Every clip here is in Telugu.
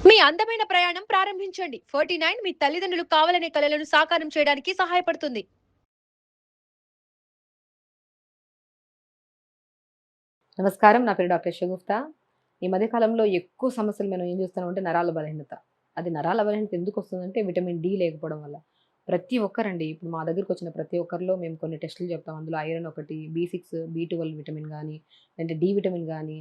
మీ అందమైన ప్రయాణం ప్రారంభించండి. 49 మీ తల్లిదండ్రులు కావాలనే కలలను సాకారం చేయడానికి సహాయపడుతుంది. నమస్కారం. నా పేరు డాక్టర్ షగుఫ్తా. ఈ మధ్య కాలంలో ఎక్కువ సమస్యలు మనం ఏం చూస్తున్నామంటే నరాల బలహీనత. అది నరాల బలహీనత ఎందుకొస్తుందంటే విటమిన్ డి లేకపోవడం వల్ల. ప్రతి ఒక్కరండి ఇప్పుడు మా దగ్గరకొచ్చిన ప్రతి ఒక్కరిలో మేము కొన్ని టెస్టులు చెప్తాం. అందులో ఐరన్ ఒకటి, బి6, బి12 విటమిన్ గానీ, అంటే డి విటమిన్ గానీ,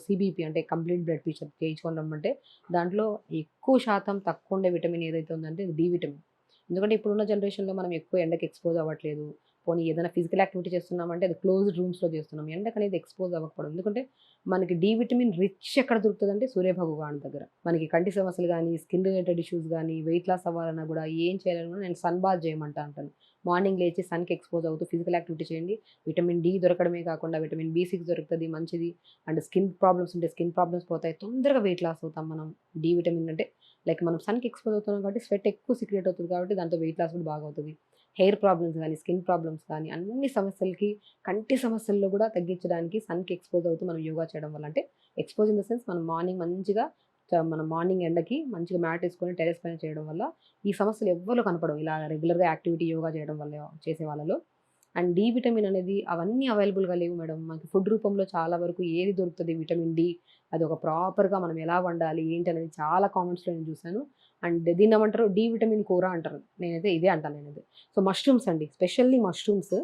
సీబీపీ అంటే కంప్లీట్ బ్లడ్ పిక్చర్ చేయించుకొని రమ్మంటే దాంట్లో ఎక్కువ శాతం తక్కువుండే విటమిన్ ఏదైతే ఉందంటే డి విటమిన్. ఎందుకంటే ఇప్పుడున్న జనరేషన్‌లో మనం ఎక్కువ ఎండకి ఎక్స్‌పోజ్ అవ్వట్లేదు. పోనీ ఏదైనా ఫిజికల్ యాక్టివిటీ చేస్తున్నామంటే అది క్లోజ్డ్ రూమ్స్‌లో చేస్తున్నాం. ఎండకనేది ఎక్స్‌పోజ్ అవ్వకపోవడం. ఎందుకంటే మనకి డి విటమిన్ రిచ్ ఎక్కడ దొరుకుతదంటే సూర్య భగవానుడి దగ్గర. మనకి కంటి సమస్యలు గానీ, స్కిన్ రిలేటెడ్ ఇష్యూస్ గానీ, వెయిట్ లాస్ అవ్వాలన్నా గూడా ఏం చేయాలన్నా నేను సన్ బాత్ చేయమంటా అంటాను. మార్నింగ్ లేచి సన్‌కి ఎక్స్‌పోజ్ అవుతూ ఫిజికల్ యాక్టివిటీ చేయండి. విటమిన్ డి దొరకడమే కాకుండా విటమిన్ బి6 దొరుకుతది మంచిది. అండ్ స్కిన్ ప్రాబ్లమ్స్ ఉంటే స్కిన్ ప్రాబ్లమ్స్ పోతాయి. తొందరగా వెయిట్ లాస్ అవుతాం మనం. డి విటమిన్ అంటే లైక్ మనం సన్‌కి ఎక్స్‌పోజ్ అవుతున్నాం కాబట్టి స్వెట్ ఎక్కువ సీక్రెట్ అవుతది కాబట్టి దాంతో వెయిట్ లాస్ కూడా బాగా అవుతది. హెయిర్ ప్రాబ్లమ్స్ గానీ, స్కిన్ ప్రాబ్లమ్స్ కానీ అన్ని సమస్యలకి కంటి సమస్యల్లో కూడా తగ్గించడానికి సన్‌కి ఎక్స్‌పోజ్ అవుతూ మనం యోగా చేయడం వల్ల అంటే ఎక్స్‌పోజ్ ఇన్ ద సెన్స్ మనం మార్నింగ్ మంచిగా మనం మార్నింగ్ ఎండకి మంచిగా మ్యాట్ ఏసుకొని టెర్రస్ పైన చేయడం వల్ల ఈ సమస్యలు ఎవ్వరిలో కనపడవు. ఇలా రెగ్యులర్‌గా యాక్టివిటీ యోగా చేయడం వల్ల చేసే వాళ్ళలో. అండ్ డి విటమిన్ అనేది అవన్నీ అవైలబుల్‌గా లేవు మేడం. మనకి ఫుడ్ రూపంలో చాలా వరకు ఏది దొరుకుతది విటమిన్ డి. అది ఒక ప్రాపర్‌గా మనం ఎలా వండాలి ఏంటి అనేది చాలా కామెంట్స్‌లో నేను చూసాను. అండ్ దీన్నేమంటారు డి విటమిన్ కూర అంటారు. నేనైతే ఇదే అంటాను నేనైతే. సో మష్రూమ్స్ అండి. Specially mushrooms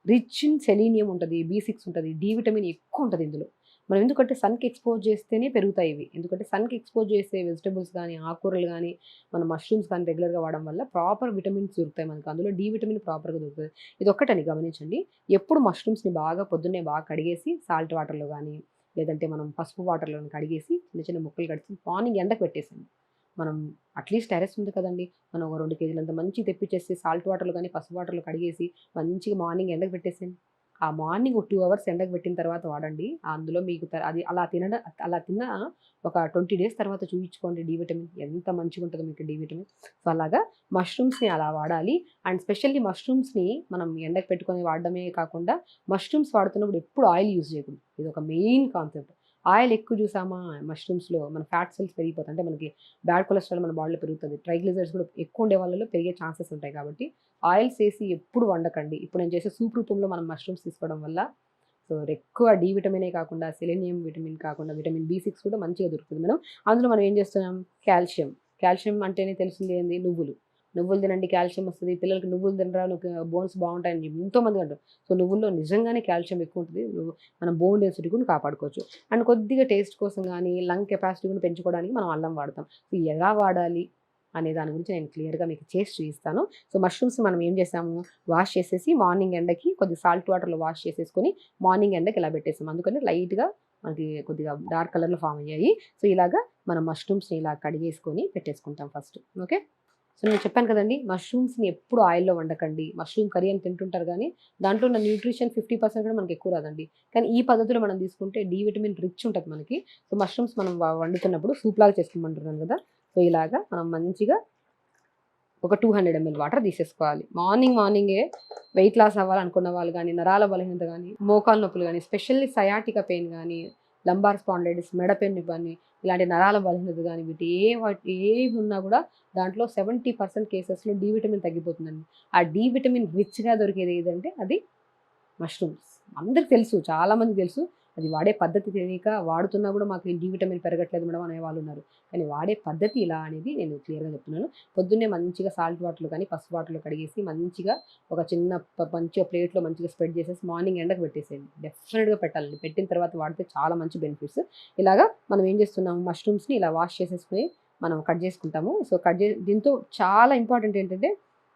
rich in selenium ఉంటది. బి6 ఉంటది. డి విటమిన్ ఎక్కువ ఉంటది ఇందులో. మనం ఎందుకంటే సన్‌కి ఎక్స్‌పోజ్ చేస్తేనే పెరుగుతాయి ఇవి. ఎందుకంటే సన్‌కి ఎక్స్‌పోజ్ చేసే వెజిటబుల్స్ గానీ, ఆకుకూరలు గానీ, మన మష్రూమ్స్ కానీ రెగ్యులర్‌గా వాడడం వల్ల ప్రాపర్ విటమిన్స్ దొరుకుతాయి మనకు. అందులో డి విటమిన్ ప్రాపర్‌గా దొరుకుతది. ఇదొక్కటండి గమనించండి. ఎప్పుడు మష్రూమ్స్‌ని బాగా పొద్దున్నే బాగా కడిగేసి సాల్ట్ వాటర్‌లో గానీ, లేదంటే మనం పసుపు వాటర్‌లోని కడిగేసి చిన్న చిన్న ముక్కలు కడిసి మార్నింగ్ ఎండకు పెట్టేసేయండి. మనం అట్‌లీస్ట్ టెర్రస్ ఉంది కదండీ! మనం ఒక 2 కేజీలంత మంచియి తెప్పిచ్చేసి సాల్ట్ వాటర్‌లో గానీ, పసుపు వాటర్‌లో కడిగేసి మంచిగా మార్నింగ్ ఎండకు పెట్టేసేయండి. ఆ మార్నింగ్ ఒక 2 అవర్స్ ఎండకు పెట్టిన తర్వాత వాడండి. అందులో మీకు అది అలా తిన్న ఒక 20 డేస్ తర్వాత చూయించుకోండి డి విటమిన్ ఎంత మంచిగుంటదో మీకు డి విటమిన్. సో, అలాగా మష్రూమ్స్‌ని అలా వాడాలి. అండ్ స్పెషల్లీ మష్రూమ్స్‌ని మనం ఎండకు పెట్టుకొని వాడడమే కాకుండా మష్రూమ్స్ వాడుతున్నప్పుడు ఎప్పుడు ఆయిల్ యూజ్ చేయకూడదు. ఇదొక మెయిన్ కాన్సెప్ట్. ఆయిల్ ఎక్కువ చూసామా మష్రూమ్స్‌లో మన ఫ్యాట్ సెల్స్ పెరిగిపోతాయి. అంటే మనకి బ్యాడ్ కొలెస్ట్రాల్ మన బాడీలో పెరుగుతది. ట్రైగ్లిజరైడ్స్ కూడా ఎక్కువ ఉండే వాళ్ళలో పెరిగే ఛాన్సెస్ ఉంటాయి కాబట్టి ఆయిల్స్ ఏసి ఎప్పుడు వండకండి. ఇప్పుడు నేను చేసే సూప్ రూపంలో మనం మష్రూమ్స్ తీసుకోవడం వల్ల ఎక్కువ డి విటమినే కాకుండా సెలెనియం విటమిన్ కాకుండా విటమిన్ బి6 కూడా మంచిగా దొరుకుతుంది మనం. అందులో మనం ఏం చేస్తున్నాం కాల్షియం. కాల్షియం అంటేనే తెలిసింది ఏంది నువ్వులు. నువ్వులు తినండి కాల్షియం వస్తది. పిల్లలకి నువ్వులు తినరా బోన్స్ బాగుంటాయని చెప్పి ఎంతోమంది అంటారు. సో నువ్వుల్లో నిజంగానే కాల్షియం ఎక్కువ ఉంటుంది. మనం బోన్ డెన్సిటీ కూడా కాపాడుకోవచ్చు. అండ్ కొద్దిగా టేస్ట్ కోసం గానీ, లంగ్ కెపాసిటీ కూడా పెంచుకోవడానికి మనం అల్లం వాడతాం. సో ఎలా వాడాలి అనే దాని గురించి నేను క్లియర్‌గా మీకు చేసి చూపిస్తాను. సో మష్రూమ్స్ మనం ఏం చేసాము వాష్ చేసేసి మార్నింగ్ ఎండకి కొద్దిగా సాల్ట్ వాటర్‌లో వాష్ చేసేసుకొని మార్నింగ్ ఎండకి ఇలా పెట్టేసాం. అందుకని లైట్‌గా మనకి కొద్దిగా డార్క్ కలర్‌లో ఫార్మ్ అయ్యాయి. సో ఇలాగా మనం మష్రూమ్స్‌ని ఇలా కడిగేసుకొని పెట్టేసుకుంటాం ఫస్ట్. ఓకే. సో నేను చెప్పాను కదండీ! మష్రూమ్స్‌ని ఎప్పుడు ఆయిల్‌లో వండకండి. మష్రూమ్ కర్రీ అని తింటుంటారు గానీ, దాంట్లో ఉన్న న్యూట్రిషన్ 50% కూడా మనకి ఎక్కువ రాదండి. కానీ ఈ పద్ధతిలో మనం తీసుకుంటే డి విటమిన్ రిచ్ ఉంటది మనకి. సో మష్రూమ్స్ మనం వండుతున్నప్పుడు సూప్‌లాగా చేసుకోమంటున్నాను కదా! సో ఇలాగా మనం మంచిగా ఒక 200 ఎంఎల్ వాటర్ తీసేసుకోవాలి. మార్నింగే వెయిట్ లాస్ అవ్వాలనుకున్న వాళ్ళు గానీ, నరాల బలహీనత గానీ, మోకాలు నొప్పులు గానీ, స్పెషల్లీ సయాటికా పెయిన్ గానీ, లంబార్ స్పాండిలైటిస్ మెడ పెయిన్ గానీ, ఇలాంటి నరాల బలహీనత గానీ ఏవి ఉన్నా కూడా దాంట్లో 70% కేసెస్‌లో డి విటమిన్ తగ్గిపోతుందండి. ఆ డి విటమిన్ రిచ్‌గా దొరికేది ఏదంటే అది మష్రూమ్స్. అందరికి తెలుసు. చాలా మందికి తెలుసు. అది వాడే పద్ధతి తెలియక వాడుతున్నా కూడా మాకు డి విటమిన్ పెరగట్లేదు మేడం అనేవాళ్ళున్నారు. కానీ వాడే పద్ధతి ఇలా అనేది నేను క్లియర్‌గా చెప్తున్నాను. పొద్దున్నే మంచిగా సాల్ట్ వాటర్‌లో కానీ, పసుపు వాటర్‌లో కడిగేసి మంచిగా ఒక చిన్న మంచిగా ప్లేట్‌లో మంచిగా స్ప్రెడ్ చేసేసి మార్నింగ్ ఎండకు పెట్టేసేయండి. డెఫినిట్‌గా పెట్టాలండి. పెట్టిన తర్వాత వాడితే చాలా మంచి బెనిఫిట్స్. ఇలాగా మనం ఏం చేస్తున్నాము మష్రూమ్స్‌ని ఇలా వాష్ చేసేసుకొని మనం కట్ చేసుకుంటాము. సో, దీంతో చాలా ఇంపార్టెంట్ ఏంటంటే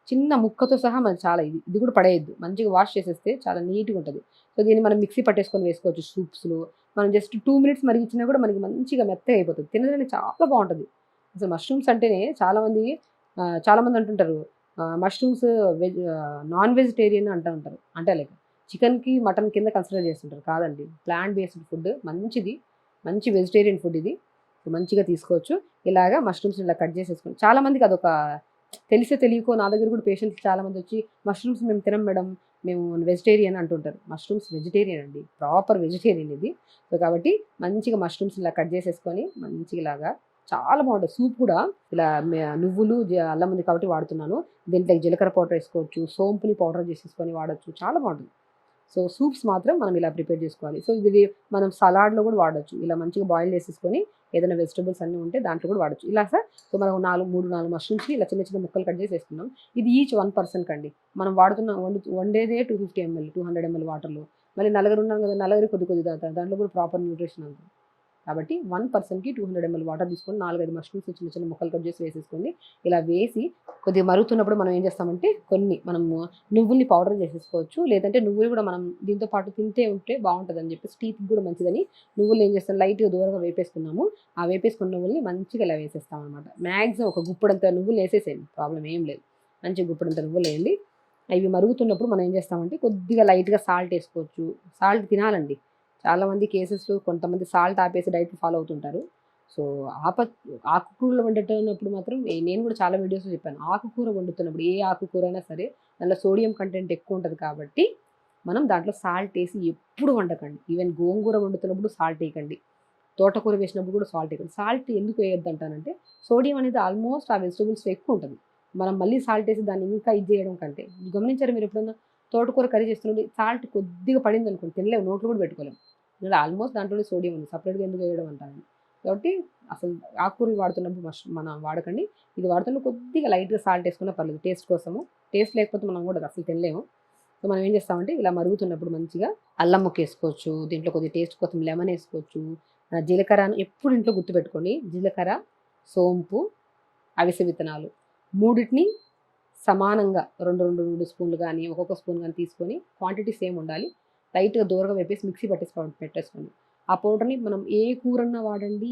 చిన్న ముక్కతో సహా మనకు చాలా ఇది కూడా పడేయొద్దు. మంచిగా వాష్ చేసేస్తే చాలా నీట్‌గా ఉంటది. సో, దీన్ని మనం మిక్సీ పట్టేసుకొని వేసుకోవచ్చు సూప్స్‌లో. మనం జస్ట్ 2 మినిట్స్ మరిగించినా కూడా మనకి మంచిగా మెత్తగా అయిపోతది. తినడానికి చాలా బావుంటది. అసలు మష్రూమ్స్ అంటేనే చాలామంది అంటుంటారు మష్రూమ్స్ నాన్ వెజిటేరియన్ అంటా ఉంటారు. అంటే లైక్ చికెన్‌కి, మటన్ కింద కన్సిడర్ చేస్తుంటారు. కాదండి. ప్లాంట్ బేస్డ్ ఫుడ్ మంచిది. మంచి వెజిటేరియన్ ఫుడ్ ఇది. మంచిగా తీసుకోవచ్చు. ఇలాగా మష్రూమ్స్‌ని ఇలా కట్ చేసేసుకొని చాలామందికి అదొక తెలియకో నా దగ్గర కూడా పేషెంట్స్ చాలామందొచ్చి మష్రూమ్స్ మేము తినం మేడం. మేము వెజిటేరియన్ అంటుంటారు. మష్రూమ్స్ వెజిటేరియన్ అండి. ప్రాపర్ వెజిటేరియన్ ఇది. సో, కాబట్టి మంచిగా మష్రూమ్స్ ఇలా కట్ చేసేసుకొని మంచిగా ఇలాగా చాలా బాగుంటుంది. సూప్ కూడా ఇలా నువ్వులు అల్లం ఉంది కాబట్టి వాడుతున్నాను. దీంట్లో జీలకర్ర పౌడర్ వేసుకోవచ్చు, సోంపుని పౌడర్ చేసేసుకొని వాడచ్చు, చాలా బాగుంటుంది. సో సూప్స్ మాత్రం మనం ఇలా ప్రిపేర్ చేసుకోవాలి. సో ఇది మనం సలాడ్లో కూడా వాడచ్చు. ఇలా మంచిగా బాయిల్ చేసేసుకొని ఏదైనా వెజిటబుల్స్ అన్నీ ఉంటే దాంట్లో కూడా వాడచ్చు. ఇలా సార్ సో మనం 4 మష్రూమ్స్కి ఇలా చిన్న చిన్న ముక్కలు కట్ చేసి వేసుకున్నాం. ఇది ఈచ్ 1 పర్సన్కి అండి. మనం వండేదే 250 ml 200 ml వాటర్లో. మళ్ళీ నలుగురు ఉన్నాం కదా, నలుగురు కొద్ది తాగుతారు. దాంట్లో కూడా ప్రాపర్ న్యూట్రిషన్ ఉంటుంది. కాబట్టి 1 పర్సన్కి 200 ml వాటర్ తీసుకొని 4-5 మష్రూమ్స్ చిన్న చిన్న ముక్కలు కట్ చేసి వేసేసుకోండి. ఇలా వేసి కొద్దిగా మరుగుతున్నప్పుడు మనం ఏం చేస్తామంటే మనము నువ్వుల్ని పౌడర్ చేసేసుకోవచ్చు. లేదంటే నువ్వులు కూడా మనం దీంతో పాటు తింటే ఉంటే బాగుంటుందని చెప్పేసి టీత్కి కూడా మంచిదని నువ్వులు ఏం చేస్తాం, లైట్గా దూరంగా వేపేసుకున్నాము. ఆ వేపేసుకున్న నువ్వుల్ని మంచిగా ఇలా వేసేస్తాం అనమాట. మ్యాక్సిమం ఒక గుప్పుడంత నువ్వులు వేసేసేయండి, ప్రాబ్లం ఏం లేదు. మంచిగా గుప్పుడంత నువ్వులు వేయండి. అవి మరుగుతున్నప్పుడు మనం ఏం చేస్తామంటే కొద్దిగా లైట్గా సాల్ట్ వేసుకోవచ్చు. సాల్ట్ తినాలండి. చాలామంది కేసెస్లో కొంతమంది సాల్ట్ ఆపేసి డైట్ ఫాలో అవుతుంటారు. సో ఆకుకూరలు వండుతున్నప్పుడు మాత్రం నేను కూడా చాలా వీడియోస్లో చెప్పాను. ఆకుకూర వండుతున్నప్పుడు ఏ ఆకుకూర అయినా సరే దాంట్లో సోడియం కంటెంట్ ఎక్కువ ఉంటుంది కాబట్టి మనం దాంట్లో సాల్ట్ వేసి ఎప్పుడు వండకండి. ఈవెన్ గోంగూర వండుతున్నప్పుడు సాల్ట్ వేయకండి. తోటకూర వేసినప్పుడు కూడా సాల్ట్ వేయకండి. సాల్ట్ ఎందుకు వేయొద్దు అంటానంటే సోడియం అనేది ఆల్మోస్ట్ ఆ వెజిటబుల్స్లో ఎక్కువ ఉంటుంది. మనం మళ్ళీ సాల్ట్ వేసి దాన్ని ఇంకా ఇది చేయడం కంటే, గమనించారు మీరు ఎప్పుడన్నా తోటకూర కర్రీ చేస్తున్నప్పుడు సాల్ట్ కొద్దిగా పడింది అనుకోండి, తినలేము, నోట్లో కూడా పెట్టుకోలేము. ఆల్మోస్ట్ దాంట్లో సోడియం ఉంది, సపరేట్గా ఎందుకు వేయడం అంటాను. కాబట్టి అసలు ఆకుకూరలు వాడుతున్నప్పుడు మనం వాడకండి. ఇది వాడుతున్నప్పుడు కొద్దిగా లైట్గా సాల్ట్ వేసుకున్నా పర్లేదు, టేస్ట్ కోసము. టేస్ట్ లేకపోతే మనం కూడా అసలు తినలేము. సో మనం ఏం చేస్తామంటే ఇలా మరుగుతున్నప్పుడు మంచిగా అల్లం ముక్క వేసుకోవచ్చు. దీంట్లో కొద్దిగా టేస్ట్ కోసం లెమన్ వేసుకోవచ్చు. జీలకర్ర ఎప్పుడు ఇంట్లో గుర్తుపెట్టుకోండి, జీలకర్ర, సోంపు, అవిసె విత్తనాలు మూడింటిని సమానంగా 2 స్పూన్లు కానీ ఒక్కొక్క స్పూన్ కానీ తీసుకొని క్వాంటిటీ సేమ్ ఉండాలి. లైట్గా దూరంగా వేపేసి మిక్సీ పెట్టేసుకోండి. ఆ పౌడర్ని మనం ఏ కూరన్నా వాడండి,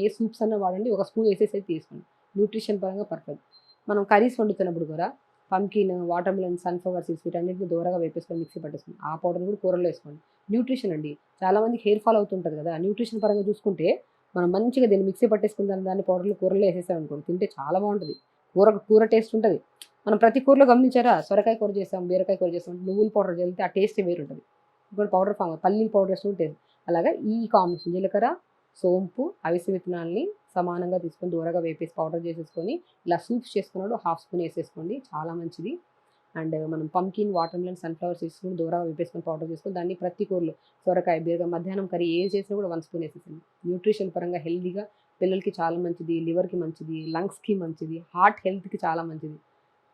ఏ సూప్స్ అన్నా వాడండి, ఒక స్పూన్ వేసేసి తీసుకోండి. న్యూట్రిషన్ పరంగా పర్ఫెక్ట్. మనం కర్రీస్ వండుతున్నప్పుడు కూడా pumpkin, water melon, sunflower seeds వీటన్నిటిని దూరంగా వేపేసుకొని మిక్సీ పట్టేసుకోండి. ఆ పౌడర్ని కూడా కూరలో వేసుకోండి. న్యూట్రిషన్ అండి. చాలామందికి హెయిర్ ఫాల్ అవుతుంటుంది కదా, న్యూట్రిషన్ పరంగా చూసుకుంటే మనం మంచిగా దీన్ని మిక్సీ పట్టేసుకుని దాన్ని పౌడర్లు కూరలో వేసేసామనుకోండి, తింటే చాలా బాగుంటుంది. కూర టేస్ట్ ఉంటుంది. మనం ప్రతి కూరలో గమనించారా, సొరకాయ కూర చేస్తాం, బీరకాయ కూర చేస్తాం, నువ్వుల పౌడర్ చల్లితే ఆ టేస్ట్ వేరు ఉంటుంది. ఇప్పుడు పౌడర్ ఫామ్ పల్లీల పౌడర్ వేసుకుంటే టేస్ట్. అలాగా ఈ కాంబినేషన్ జీలకర్ర, సోంపు, అవిసె విత్తనాలని సమానంగా తీసుకొని దూరగా వేపేసి పౌడర్ చేసేసుకొని ఇలా సూప్స్ చేసుకున్నప్పుడు 1/2 స్పూన్ వేసేసుకోండి, చాలా మంచిది. అండ్ మనం pumpkin, water melon, sunflower seeds కూడా దూరంగా వేపేసుకొని పౌడర్ చేసుకొని దాన్ని ప్రతి కూరలో సొరకాయ, బీరకాయ, మధ్యాహ్నం కర్రీ ఏది చేసినా కూడా 1 స్పూన్ వేసేసింది. న్యూట్రిషన్ పరంగా హెల్దీగా పిల్లలకి చాలా మంచిది, లివర్కి మంచిది, లంగ్స్కి మంచిది, హార్ట్ హెల్త్కి చాలా మంచిది.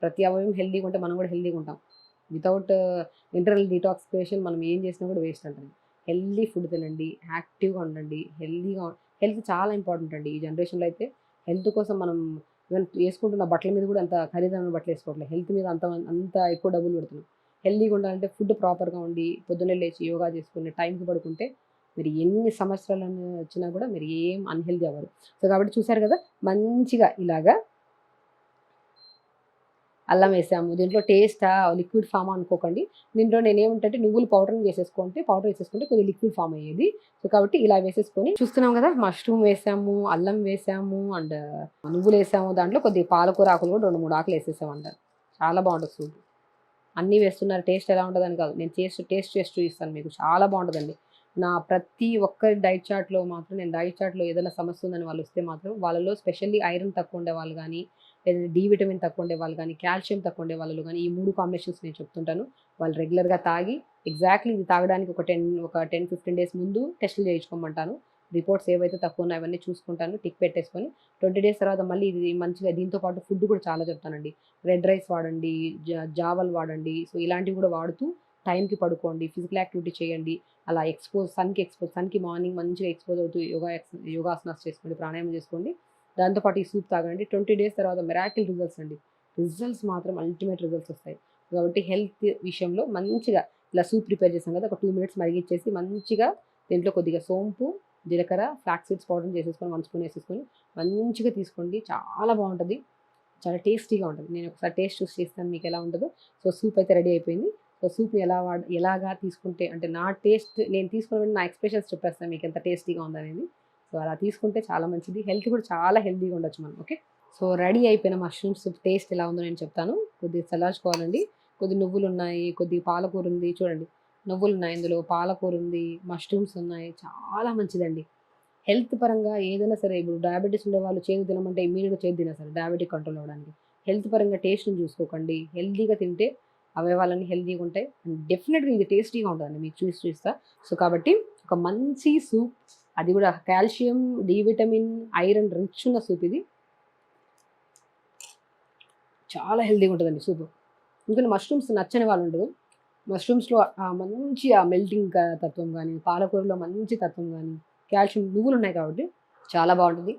ప్రతి అవయవం హెల్దీగా ఉంటే మనం కూడా హెల్దీగా ఉంటాం. వితౌట్ ఇంటర్నల్ డీటాక్సిఫికేషన్ మనం ఏం చేసినా కూడా వేస్ట్ అంటుంది. హెల్దీ ఫుడ్ తినండి, యాక్టివ్గా ఉండండి, హెల్త్ చాలా ఇంపార్టెంట్ అండి. ఈ జనరేషన్లో అయితే హెల్త్ కోసం మనం ఈవెన్ వేసుకుంటున్న బట్టల మీద కూడా అంత ఖరీదైన బట్టలు వేసుకోవట్లేదు. హెల్త్ మీద అంత ఎక్కువ డబ్బులు పెడుతున్నాం. హెల్దీగా ఉండాలంటే ఫుడ్ ప్రాపర్గా ఉండి పొద్దున్నే లేచి యోగా చేసుకుని టైంకి పడుకుంటే మీరు ఎన్ని సంవత్సరాలు వచ్చినా కూడా మీరు ఏం అన్హెల్దీ అవ్వరు. సో కాబట్టి చూసారు కదా, మంచిగా ఇలాగా అల్లం వేసాము. దీంట్లో టేస్టా లిక్విడ్ ఫామ్ అనుకోకండి. దీంట్లో నేనేమిటంటే నువ్వులు పౌడర్ వేసేసుకుంటే కొద్దిగా లిక్విడ్ ఫామ్ అయ్యేది. సో కాబట్టి ఇలా వేసేసుకొని చూస్తున్నాం కదా, మష్రూమ్ వేసాము, అల్లం వేసాము, అండ్ నువ్వులు వేసాము. దాంట్లో కొద్దిగా పాలకూర ఆకులు కూడా 2-3 ఆకులు వేసేసామంట. చాలా బాగుంటుంది సూప్. అన్నీ వేస్తున్నారు, టేస్ట్ ఎలా ఉంటుందని కాదు, నేను టేస్ట్ చూపిస్తాను మీకు, చాలా బాగుంటుందండి. నా ప్రతి ఒక్కరి డైట్ చార్ట్లో మాత్రం, నేను డైట్ చార్ట్లో ఏదైనా సమస్య ఉందని వాళ్ళు వస్తే మాత్రం వాళ్ళలో స్పెషల్లీ ఐరన్ తక్కువ ఉండే వాళ్ళు కానీ, లేదా డి విటమిన్ తక్కువ ఉండే వాళ్ళు కానీ, కాల్షియం తక్కువ ఉండే వాళ్ళు కానీ ఈ 3 కాంబినేషన్స్ నేను చెప్తుంటాను. వాళ్ళు రెగ్యులర్గా తాగి ఎగ్జాక్ట్లీ ఇది తాగడానికి ఒక 10-15 డేస్ ముందు టెస్టులు చేయించుకోమంటాను. రిపోర్ట్స్ ఏవైతే తక్కువ ఉన్నాయో అవన్నీ చూసుకుంటాను, టిక్ పెట్టేసుకొని 20 డేస్ తర్వాత మళ్ళీ ఇది మంచిగా దీంతో పాటు ఫుడ్ కూడా చాలా చెప్తానండి. రెడ్ రైస్ వాడండి, జావలు వాడండి. సో ఇలాంటివి కూడా వాడుతూ టైంకి పడుకోండి, ఫిజికల్ యాక్టివిటీ చేయండి. అలా సన్కి మార్నింగ్ మంచిగా ఎక్స్పోజ్ అవుతూ యోగాసనాస్ చేసుకోండి, ప్రాణాయామం చేసుకోండి. దాంతోపాటు ఈ సూప్ తాగండి. 20 డేస్ తర్వాత మిరాకిల్ రిజల్ట్స్ అండి. రిజల్ట్స్ మాత్రం అల్టిమేట్ రిజల్ట్స్ వస్తాయి. కాబట్టి హెల్త్ విషయంలో మంచిగా ఇలా సూప్ ప్రిపేర్ చేసాం కదా, ఒక 2 మినిట్స్ మరిగించేసి మంచిగా దీంట్లో కొద్దిగా సోంపు, జీలకర్ర, ఫ్లాక్స్ సీడ్స్ పౌడర్ చేసేసుకొని 1 స్పూన్ వేసేసుకొని మంచిగా తీసుకోండి. చాలా బాగుంటుంది, చాలా టేస్టీగా ఉంటుంది. నేను ఒకసారి టేస్ట్ చూసి చేస్తాను మీకు ఎలా ఉంటుందో. సో సూప్ అయితే రెడీ అయిపోయింది. సో సూప్ని ఎలాగా తీసుకుంటే అంటే నా టేస్ట్, నేను తీసుకున్న నా ఎక్స్ప్రెషన్స్ చెప్పేస్తాను మీకు ఎంత టేస్టీగా ఉందనేది. సో అలా తీసుకుంటే చాలా మంచిది, హెల్త్ కూడా చాలా హెల్తీగా ఉండొచ్చు మనం. ఓకే, సో రెడీ అయిపోయిన మష్రూమ్ సూప్ టేస్ట్ ఎలా ఉందో నేను చెప్తాను. కొద్దిగా చల్లార్చుకోవాలండి. కొద్ది నువ్వులు ఉన్నాయి, కొద్దిగా పాలకూర ఉంది, చూడండి నువ్వులు ఉన్నాయి, ఇందులో పాలకూర ఉంది, మష్రూమ్స్ ఉన్నాయి, చాలా మంచిదండి. హెల్త్ పరంగా ఏదైనా సరే, ఇప్పుడు డయాబెటీస్ ఉండే వాళ్ళు చేదు తినమంటే ఇమ్మీడియట్గా చేదు తినేస్తారు డయాబెటిక్ కంట్రోల్ అవ్వడానికి. హెల్త్ పరంగా టేస్ట్ని చూసుకోకండి, హెల్తీగా తింటే అవయవాలన్నీ హెల్తీగా ఉంటాయి. అండ్ డెఫినెట్గా ఇది టేస్టీగా ఉంటుందండి, మీకు చూసి చూస్తా. సో కాబట్టి ఒక మంచి సూప్, అది కూడా calcium, D vitamin, iron rich ఉన్న సూప్ ఇది. చాలా హెల్తీగా ఉంటుందండి సూప్. ఎందుకంటే మష్రూమ్స్ నచ్చని వాళ్ళు ఉండదు. మష్రూమ్స్లో మంచి ఆ మెల్టింగ్ తత్వం కానీ, పాలకూరలో మంచి తత్వం కానీ, కాల్షియం, నువ్వులు ఉన్నాయి కాబట్టి చాలా బాగుంటుంది.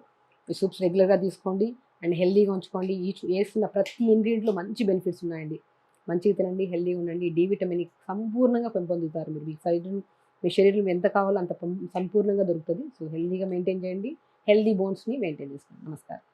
ఈ సూప్స్ రెగ్యులర్గా తీసుకోండి అండ్ హెల్తీగా ఉంచుకోండి. ఈ వేస్తున్న ప్రతి ఇంగ్రీడియంట్లో మంచి బెనిఫిట్స్ ఉన్నాయండి. మంచిగా తినండి, హెల్తీగా ఉండండి. డి విటమిన్ సంపూర్ణంగా పెంపొందుతారు మీరు. మీ శరీరం ఎంత కావాలో అంత సంపూర్ణంగా దొరుకుతుంది. సో హెల్తీగా మెయింటైన్ చేయండి, హెల్తీ బోన్స్ని మెయింటైన్ చేసుకోండి. నమస్కారం.